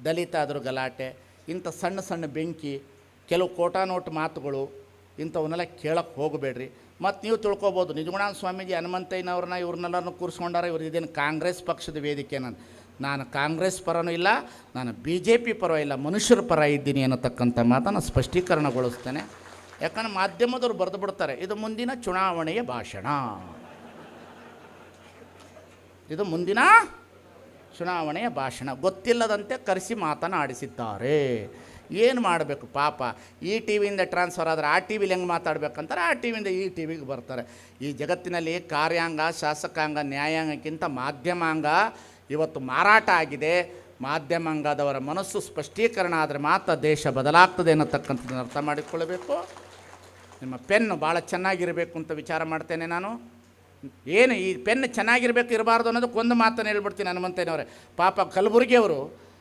ದಲಿತ ಆದರೂ ಗಲಾಟೆ, ಇಂಥ ಸಣ್ಣ ಸಣ್ಣ ಬೆಂಕಿ, ಕೆಲವು ಕೋಟಾ ನೋಟು ಮಾತುಗಳು, ಇಂಥವನ್ನೆಲ್ಲ ಕೇಳಕ್ಕೆ ಹೋಗಬೇಡ್ರಿ. ಮತ್ತು ನೀವು ತಿಳ್ಕೊಬೋದು, ನಿಜಗುಣಾನಂದ ಸ್ವಾಮೀಜಿ ಹನುಮಂತಯ್ಯನವ್ರನ್ನ ಇವ್ರನ್ನೆಲ್ಲರನ್ನು ಕೂರಿಸ್ಕೊಂಡಾರ, ಇವ್ರು ಇದೇನು ಕಾಂಗ್ರೆಸ್ ಪಕ್ಷದ ವೇದಿಕೆ. ನಾನು ಕಾಂಗ್ರೆಸ್ ಪರನೂ ಇಲ್ಲ, ನಾನು BJP ಪರ ಇಲ್ಲ, ಮನುಷ್ಯರ ಪರ ಇದ್ದೀನಿ ಅನ್ನತಕ್ಕಂಥ ಮಾತನ್ನು ಸ್ಪಷ್ಟೀಕರಣಗೊಳಿಸ್ತೇನೆ. ಯಾಕಂದ್ರೆ ಮಾಧ್ಯಮದವ್ರು ಬರೆದು ಬಿಡ್ತಾರೆ, ಇದು ಮುಂದಿನ ಚುನಾವಣೆಯ ಭಾಷಣ, ಇದು ಮುಂದಿನ ಚುನಾವಣೆಯ ಭಾಷಣ. ಗೊತ್ತಿಲ್ಲದಂತೆ ಕರೆಸಿ ಮಾತನಾಡಿಸಿದ್ದಾರೆ. ಏನು ಮಾಡಬೇಕು ಪಾಪ. ಈ ಟಿ ವಿಯಿಂದ ಟ್ರಾನ್ಸ್ಫರ್ ಆದರೆ ಆ ಟಿ ವಿಲಿ ಹೆಂಗೆ ಮಾತಾಡ್ಬೇಕಂತಾರೆ, ಆ ಟಿ ವಿಯಿಂದ ಈ ಟಿ ವಿಗೆ ಬರ್ತಾರೆ. ಈ ಜಗತ್ತಿನಲ್ಲಿ ಕಾರ್ಯಾಂಗ, ಶಾಸಕಾಂಗ, ನ್ಯಾಯಾಂಗಕ್ಕಿಂತ ಮಾಧ್ಯಮಾಂಗ ಇವತ್ತು ಮಾರಾಟ ಆಗಿದೆ. ಮಾಧ್ಯಮಾಂಗದವರ ಮನಸ್ಸು ಸ್ಪಷ್ಟೀಕರಣ ಆದರೆ ಮಾತ್ರ ದೇಶ ಬದಲಾಗ್ತದೆ ಅನ್ನತಕ್ಕಂಥದ್ದನ್ನು ಅರ್ಥ ಮಾಡಿಕೊಳ್ಳಬೇಕು. ನಿಮ್ಮ ಪೆನ್ನು ಭಾಳ ಚೆನ್ನಾಗಿರಬೇಕು ಅಂತ ವಿಚಾರ ಮಾಡ್ತೇನೆ ನಾನು. ಏನು ಈ ಪೆನ್ ಚೆನ್ನಾಗಿರಬೇಕು ಇರಬಾರ್ದು ಅನ್ನೋದಕ್ಕೆ ಒಂದು ಮಾತನ್ನು ಹೇಳ್ಬಿಡ್ತೀನಿ ಹನುಮಂತಯ್ಯನವರೇ. ಪಾಪ ಕಲಬುರಗಿಯವರು